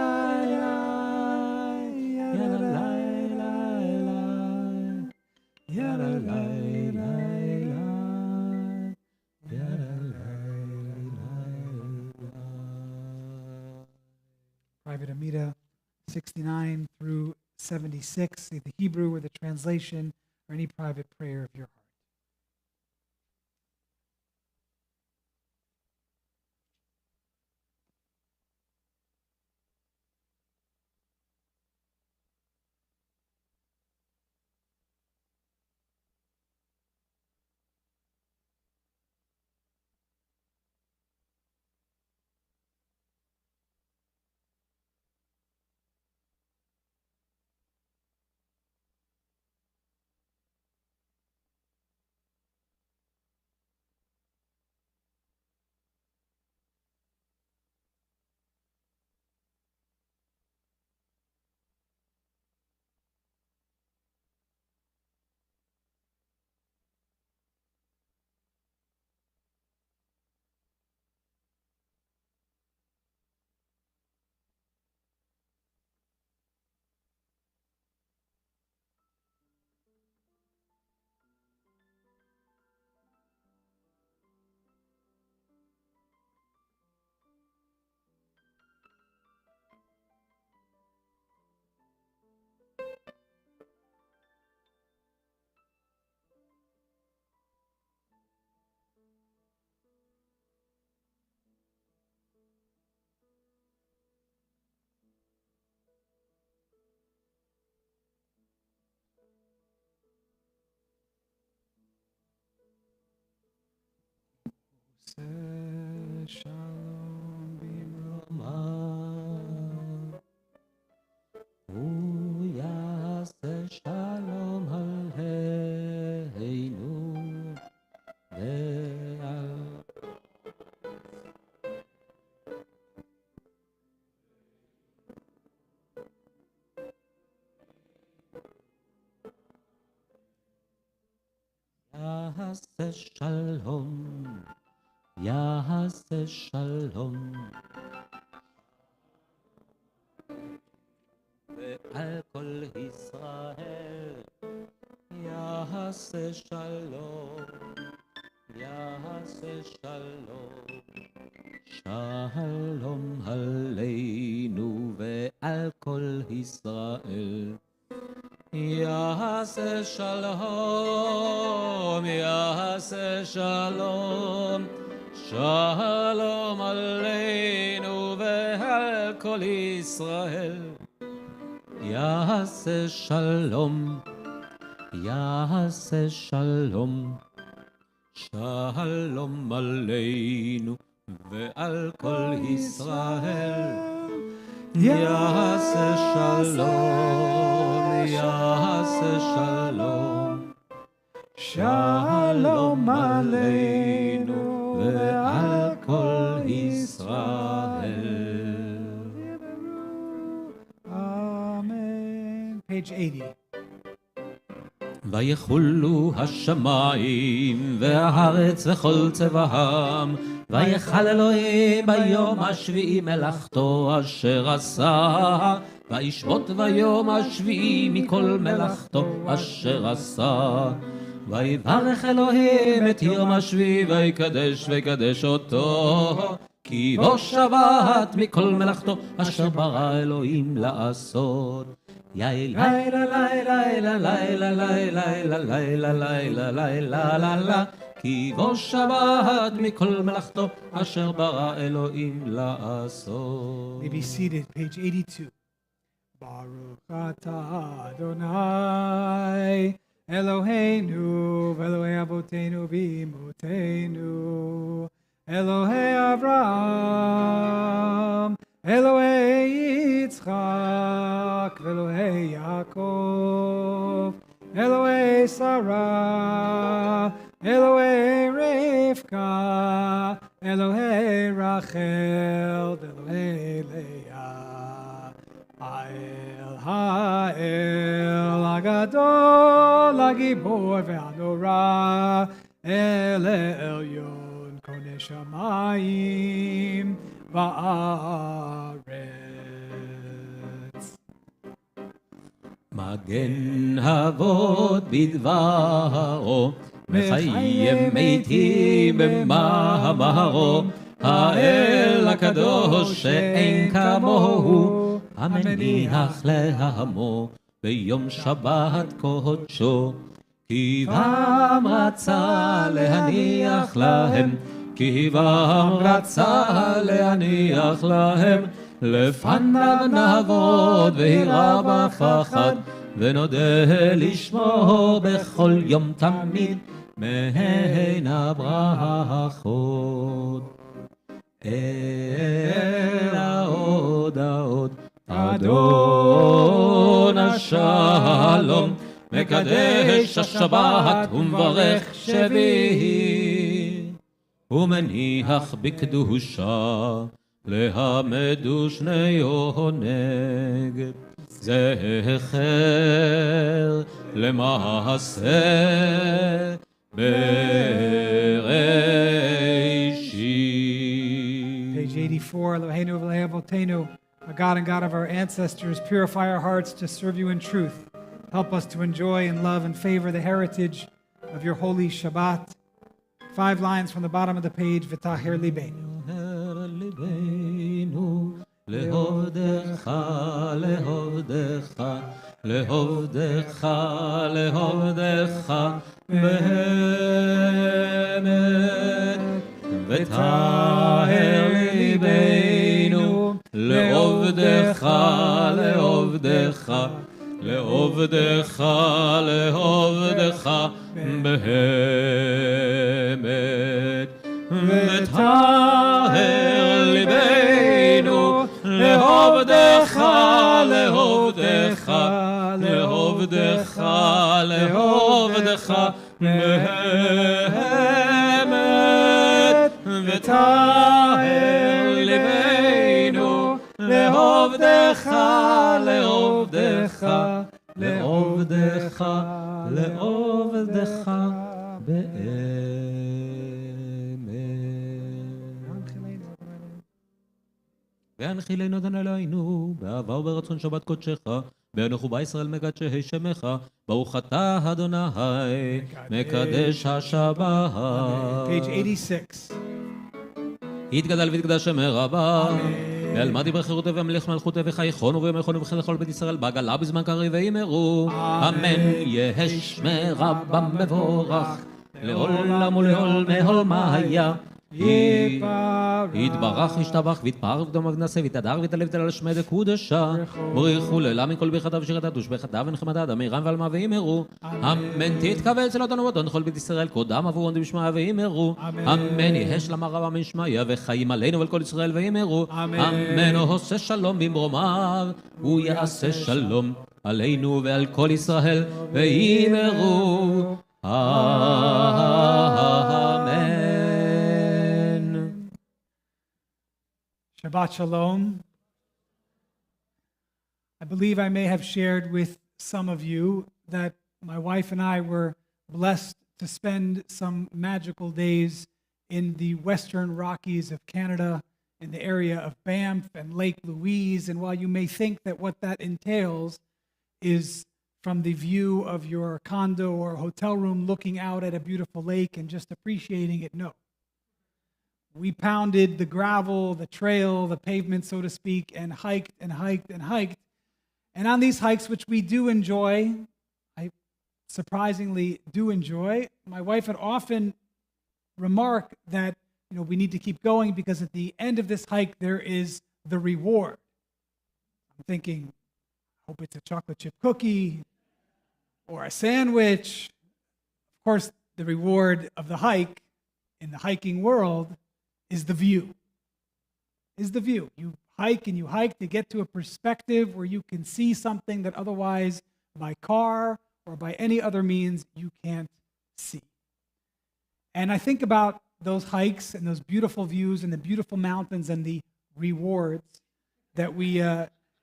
ידה לי לי לי ידה לי לי Private Amida 69 through 76, the Hebrew or the translation or any private prayer of your heart. Shalom bimroma ויעשה שלום עלינו ועל יעשה שלום יעשה שלום ועל כל ישראל יעשה שלום יעשה שלום שלום עלינו ועל כל ישראל יעשה שלום יעשה שלום שלום עלינו ועל כל ישראל יעשה שלום יעשה שלום שלום עלינו ועל כל ישראל יעשה שלום יעשה שלום שלום עלינו ועל כל ישראל. Amen. Page 80. ויחולו השמיים והארץ וכל צבאם ויחל אלוהים ביום השביעי מלאכתו אשר עשה וישבות ביום השביעי מכל מלאכתו אשר עשה ויברך אלוהים את יום השביעי ויקדש אותו כי בו שבת מכל מלאכתו אשר ברא אלוהים לעשות. לילה לילה לילה לילה לילה לילה לילה לילה לילה כי בו שבת מכל מלאכתו אשר ברא אלוהים לעשות. May be seated. Page 82. Baruch atah Adonai Eloheinu v'Elohei Avotenu v'Imotenu Elohei Avraham Elohei Yitzchak v'Elohei Yaakov Elohei Sarah Elohei Rivka Elohei Rachel Elohei Leah Ha'el Hagadol Hagibor ve'Hanora El Elyon Konei Shamayim va'aretz. מגן אבות בדברו, מחיים מתים במאמרו, האל הקדוש שאין כמוהו, המניח לעמו ביום שבת קודשו. כי בם רצה להניח להם, כי בם רצה להניח להם, לפניו נעבוד וירא בפחד, ונודה לשמו בכל יום תמיד, מהן הברכות. אל ההודעות, אדון השלום, מקדש השבת ומברך שביעי, ומניח בקדושה להמדו שני עונג, זכר למעשה בראשית. Page 84, Eloheinu v'Elohei Avotenu, our God and God of our ancestors, purify our hearts to serve you in truth. Help us to enjoy and love and favor the heritage of your holy Shabbat. 5 lines from the bottom of the page, V'tahir libeinu. להובדך, להובדך, להובדך, להובדך, באמת, וטהר ליבנו, לעובדך, לעובדך, לעובדך, לעובדך, באמת, וטהר ליבנו, לעובדך, לעובדך, לעובדך, לעובדך, באמת, וטהר ליבנו, לעובדך, לעובדך, לעובדך, לעובדך, באמת. והנחילנו אדוני אלוהינו, באהבה וברצון שבת קודשך, בנוחובה ישראל מקדשי שמך, ברוך אתה אדוני, מקדש השבת. Page 86. יתגדל ויתקדש שם רבה, ואלמד דברי חירותו והמלך מלכותו וחייכונו וימלכונו וכן לכל בית ישראל בעגלה בזמן קריב וימרו, אמן. יהא שמי רבם מבורך, לעולם ולעולמי עולמי היה. יתברך ישתבח ויתפאר וקדום ונשא ויתהדר ויתעלה ותהלל שמי דקודשה, בריחו לעילא מכל ברכתה ושירתה ושבחתה ונחמתה דמירם ועלמא ויאמרו, אמן. תתקבל צלותינו ואדון לכל בית ישראל קודם עבור עונדים שמעיה ויאמרו, אמן. יהא שלמה רבה משמעיה וחיים עלינו ועל כל ישראל ויאמרו, אמן. עושה שלום במרומיו, הוא יעשה שלום עלינו ועל כל ישראל ויאמרו, אמן. Shabbat Shalom. I believe I may have shared with some of you that my wife and I were blessed to spend some magical days in the Western Rockies of Canada, in the area of Banff and Lake Louise. And while you may think that what that entails is from the view of your condo or hotel room looking out at a beautiful lake and just appreciating it, no. We pounded the gravel, the trail, the pavement, so to speak, and hiked and hiked and hiked. And on these hikes, which we do enjoy, I surprisingly do enjoy, my wife would often remark that, we need to keep going because at the end of this hike, there is the reward. I'm thinking, Hope it's a chocolate chip cookie or a sandwich. Of course, the reward of the hike in the hiking world is the view. You hike and you hike to get to a perspective where you can see something that otherwise by car or by any other means you can't see. And I think about those hikes and those beautiful views and the beautiful mountains and the rewards that we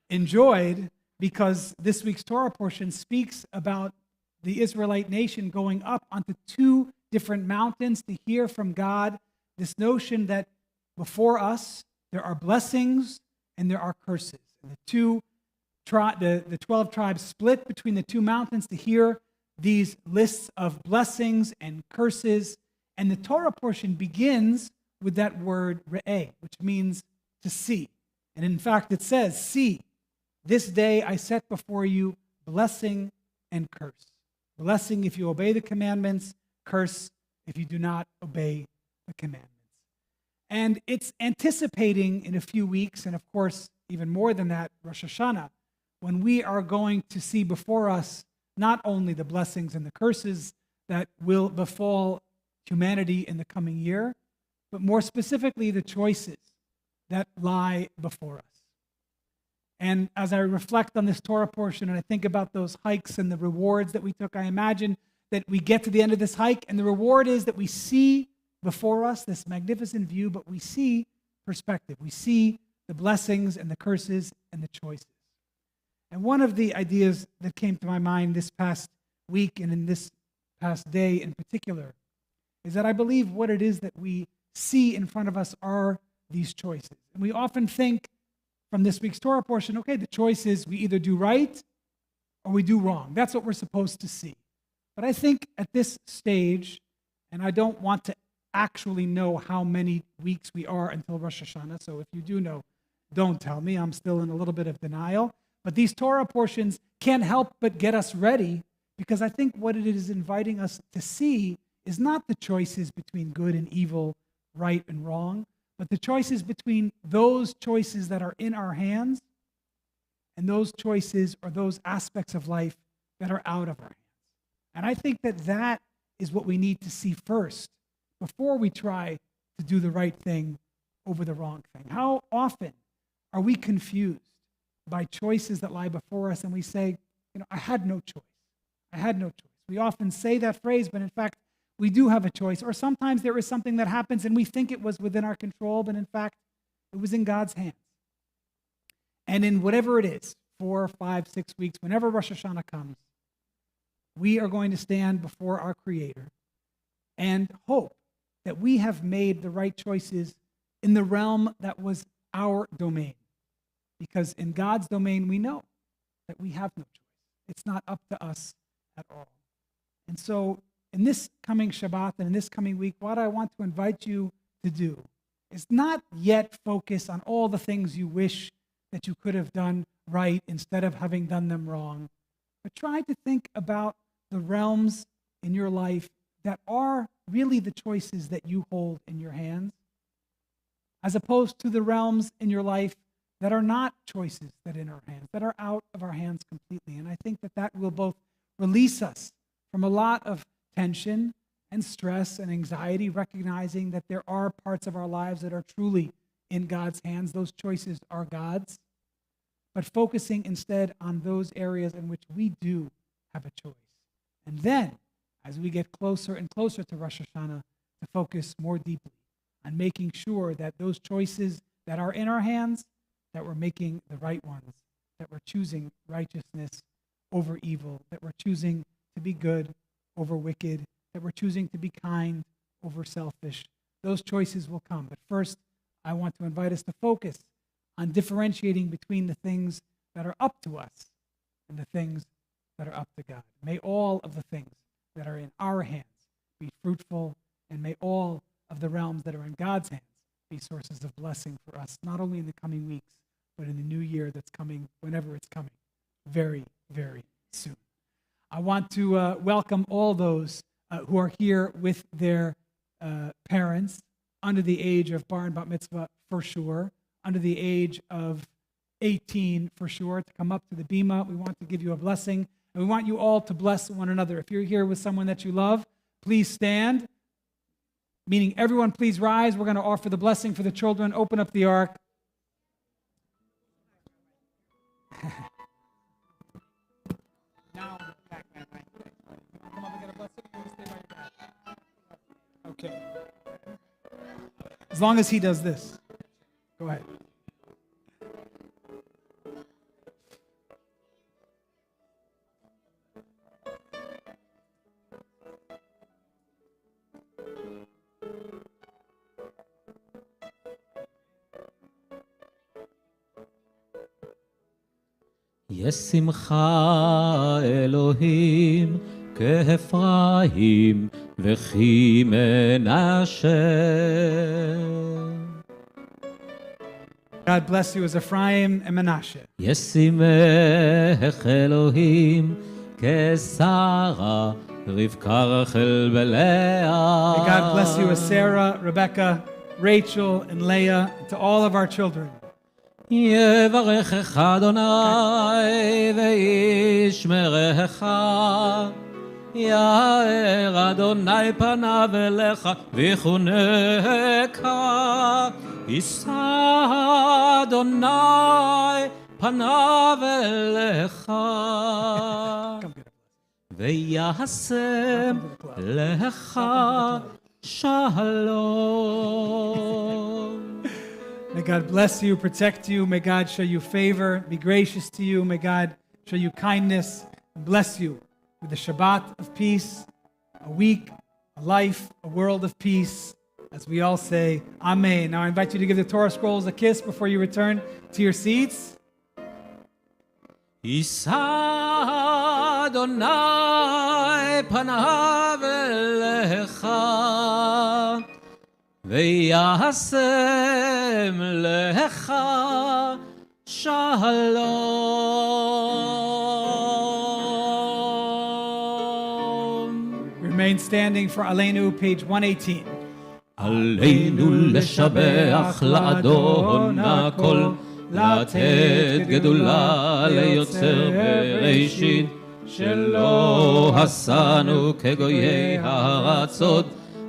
enjoyed, because this week's Torah portion speaks about the Israelite nation going up onto two different mountains to hear from God, this notion that before us there are blessings and there are curses. And the 12 tribes split between the two mountains to hear these lists of blessings and curses. And the Torah portion begins with that word re'eh, which means to see. And in fact, it says, see, this day I set before you blessing and curse. Blessing if you obey the commandments, curse if you do not obey the commandments. And it's anticipating in a few weeks, and of course, even more than that, Rosh Hashanah, when we are going to see before us not only the blessings and the curses that will befall humanity in the coming year, but more specifically, the choices that lie before us. And as I reflect on this Torah portion and I think about those hikes and the rewards that we took, I imagine that we get to the end of this hike and the reward is that we see before us this magnificent view, but we see perspective. We see the blessings and the curses and the choices. And one of the ideas that came to my mind this past week and in this past day in particular is that I believe what it is that we see in front of us are these choices. And we often think from this week's Torah portion, okay, the choice is we either do right or we do wrong. That's what we're supposed to see. But I think at this stage, and I don't want to actually know how many weeks we are until Rosh Hashanah, so if you do know, don't tell me. I'm still in a little bit of denial. But these Torah portions can't help but get us ready, because I think what it is inviting us to see is not the choices between good and evil, right and wrong, but the choices between those choices that are in our hands and those choices or those aspects of life that are out of our hands. And I think that that is what we need to see first before we try to do the right thing over the wrong thing. How often are we confused by choices that lie before us and we say, I had no choice. I had no choice. We often say that phrase, but in fact, we do have a choice. Or sometimes there is something that happens and we think it was within our control, but in fact, it was in God's hands. And in whatever it is, 4, 5, 6 weeks, whenever Rosh Hashanah comes, we are going to stand before our Creator and hope that we have made the right choices in the realm that was our domain. Because in God's domain, we know that we have no choice. It's not up to us at all. And so in this coming Shabbat and in this coming week, what I want to invite you to do is not yet focus on all the things you wish that you could have done right instead of having done them wrong, but try to think about the realms in your life that are really the choices that you hold in your hands, as opposed to the realms in your life that are not choices that are in our hands, that are out of our hands completely. And I think that that will both release us from a lot of tension and stress and anxiety, recognizing that there are parts of our lives that are truly in God's hands. Those choices are God's, but focusing instead on those areas in which we do have a choice. And then, as we get closer and closer to Rosh Hashanah, to focus more deeply on making sure that those choices that are in our hands, that we're making the right ones, that we're choosing righteousness over evil, that we're choosing to be good over wicked, that we're choosing to be kind over selfish. Those choices will come. But first, I want to invite us to focus on differentiating between the things that are up to us and the things that are up to God. May all of the things that are in our hands be fruitful, and may all of the realms that are in God's hands be sources of blessing for us, not only in the coming weeks, but in the new year that's coming, whenever it's coming, very, very soon. I want to welcome all those who are here with their parents under the age of bar and bat mitzvah for sure, under the age of 18 for sure to come up to the bima. We want to give you a blessing, and we want you all to bless one another. If you're here with someone that you love, please stand. Meaning everyone please rise. We're going to offer the blessing for the children. Open up the ark. Now, come up and get a blessing. You want to stay by your back? Okay. As long as he does this. Go ahead. יש שמחה אלוהים כאפרים וכי מנשה. God bless you as Ephraim and Menashe. יש שמח אלוהים כשרה רבקה רחל ולאה. May God bless you as Sarah, Rebecca, Rachel, and Leah, and to all of our children. יברכך אדוני וישמרך, יאר אדוני פניו אליך ויחונך, יישא אדוני פניו אליך ויעשם לך שלום. May God bless you, protect you. May God show you favor, be gracious to you. May God show you kindness, and bless you with the Shabbat of peace, a week, a life, a world of peace. As we all say, Amen. Now I invite you to give the Torah scrolls a kiss before you return to your seats. יישא אדוני פניו אליך ויעשם לך שלום. Remain standing for Aleinu, page 118. עלינו לשבח לאדון הכל, לתת גדולה ליוצר בראשית, שלא עשנו כגויי הארצות,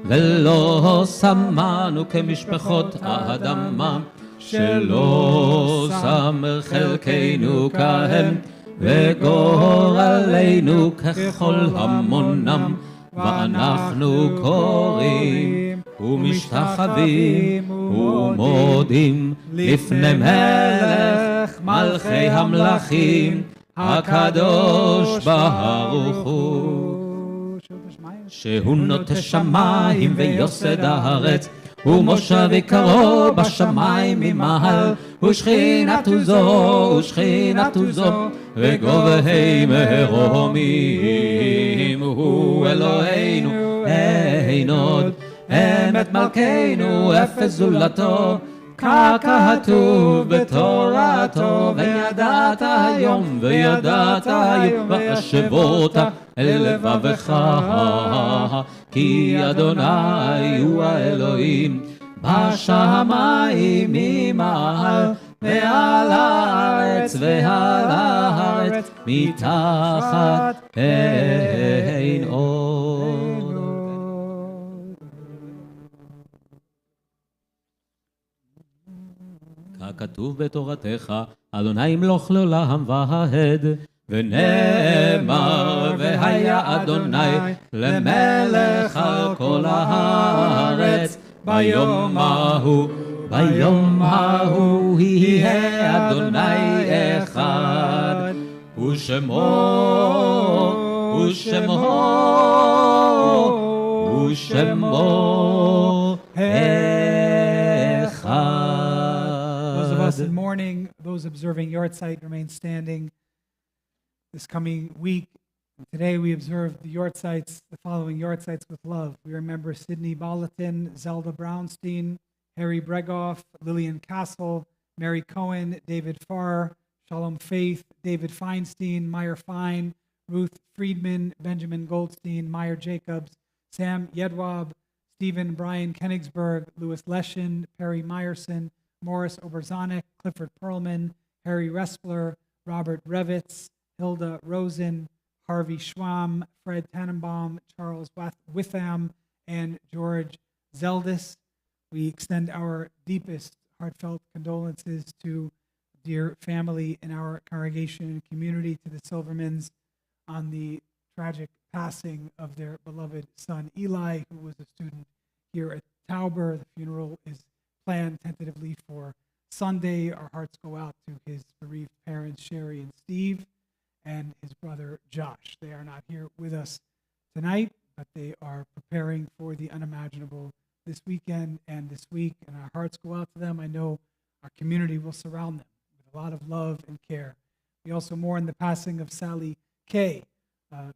ולא שמנו כמשפחות האדמה, שלא שם חלקנו כהם, וגורלנו ככל המונם, ואנחנו קוראים ומשתחווים ומודים לפני מלך מלכי המלכים הקדוש ברוך הוא, שהוא נוטה שמיים ויוסד הארץ, ומושב עיקרו בשמיים ממעל, ושכינתו זו וגובהי מרומים, הוא אלוהינו אין עוד, אמת מלכנו אפס זולתו, ככתוב בתורתו, וידעת היום והשבות אל לבבך, כי אדוני הוא האלוהים בשמיים ממעל, ועל הארץ מתחת אין עוד. ככתוב בתורתך, אדוני ימלוך לעולם ועד, ונאמר והיה אדוני למלך על כל הארץ, ביום ההוא יהיה אדוני אחד, ושמו אחד. Those of us in mourning, those observing Yortzeit, remain standing. This coming week, today we observe the Yortzeits, the following Yortzeits with love. We remember Sidney Balatin, Zelda Brownstein, Harry Bregoff, Lillian Castle, Mary Cohen, David Farr, Shalom Faith, David Feinstein, Meyer Fine, Ruth Friedman, Benjamin Goldstein, Meyer Jacobs, Sam Yedwab, Stephen Brian Kenigsberg, Louis Leshin, Perry Meyerson, Morris Oberzanek, Clifford Perlman, Harry Respler, Robert Revitz, Hilda Rosen, Harvey Schwamm, Fred Tannenbaum, Charles Witham, and George Zeldis. We extend our deepest heartfelt condolences to dear family in our congregation and community, to the Silvermans, on the tragic passing of their beloved son Eli, who was a student here at Tauber. The funeral is planned tentatively for Sunday. Our hearts go out to his bereaved parents, Sherry and Steve, and his brother Josh. They are not here with us tonight, but they are preparing for the unimaginable this weekend and this week, and our hearts go out to them. I know our community will surround them with a lot of love and care. We also mourn the passing of Sally Kay.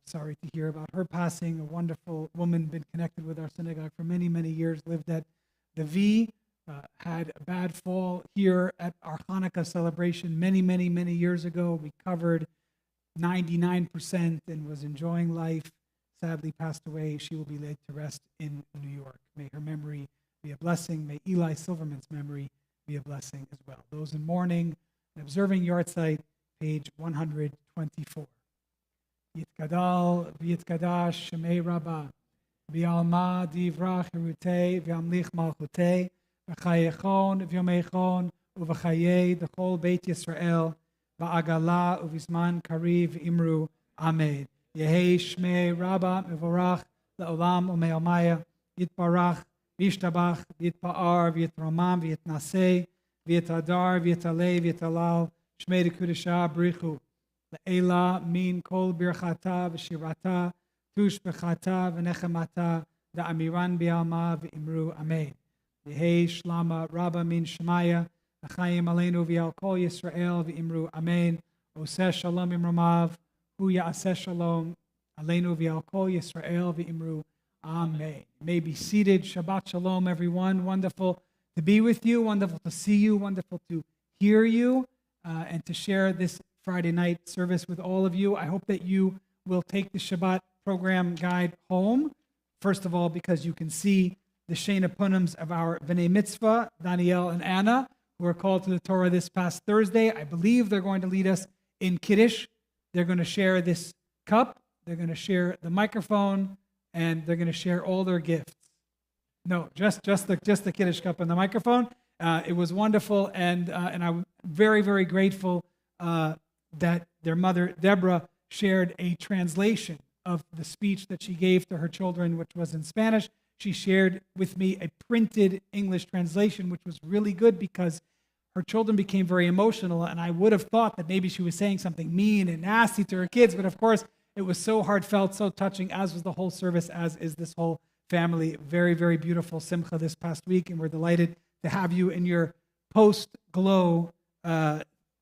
Sorry to hear about her passing, a wonderful woman, been connected with our synagogue for many, many years, lived at the V, had a bad fall here at our Hanukkah celebration many, many, many years ago, recovered 99% and was enjoying life, sadly passed away. She will be laid to rest in New York. May her memory be a blessing. May Eli Silverman's memory be a blessing as well. Those in mourning and observing Yahrzeit, page 124. Yitgadal v'yitkadash shemei Rabbah v'yalma divrach hirutei v'yamlich malchutei v'chayechon v'yomechon uv'chayei d'chol Beit Yisrael v'agala uv'zman kariv imru Amen. Yehei shmei Rabbah mevorach le'olam u'me'almaya yitbarach v'yishtabach v'yitpa'ar v'yitromam v'yitnaseh v'yitadar v'yitalei v'yitalal shmei d'kudashah b'richu Le'ela min kol birchata v'shirata tush b'chata v'nechemata da'amiran bi'alma v'imru Amen. Yehei shlama Rabbah min shemaya v'chayim aleinu v'yal kol Yisrael v'imru Amen. Oseh shalom imramav hu ya'aseh shalom aleinu v'yal kol Yisrael v'imru Amen. You may be seated. Shabbat Shalom, everyone. Wonderful to be with you. Wonderful to see you. Wonderful to hear you and to share this Friday night service with all of you. I hope that you will take the Shabbat program guide home. First of all, because you can see the Shena Punims of our B'nai Mitzvah, Danielle and Anna, who are called to the Torah this past Thursday. I believe they're going to lead us in Kiddush. They're going to share this cup. They're going to share the microphone, and they're going to share all their gifts. No, just the Kiddush cup and the microphone. It was wonderful, and I'm very, very grateful that their mother, Deborah, shared a translation of the speech that she gave to her children, which was in Spanish. She shared with me a printed English translation, which was really good because her children became very emotional, and I would have thought that maybe she was saying something mean and nasty to her kids, but of course, it was so heartfelt, so touching, as was the whole service, as is this whole family. Very, very beautiful simcha this past week, and we're delighted to have you in your post-glow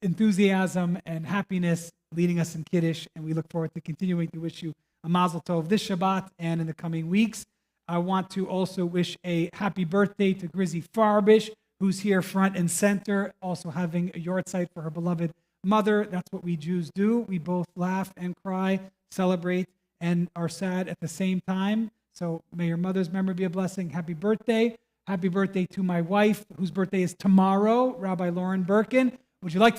enthusiasm and happiness leading us in Kiddush, and we look forward to continuing to wish you a mazel tov this Shabbat and in the coming weeks. I want to also wish a happy birthday to Grizzy Farbish, who's here front and center, also having a Yahrzeit for her beloved mother. That's what we Jews do. We both laugh and cry, celebrate, and are sad at the same time. So may your mother's memory be a blessing. Happy birthday. Happy birthday to my wife, whose birthday is tomorrow, Rabbi Lauren Berkun. Would you like to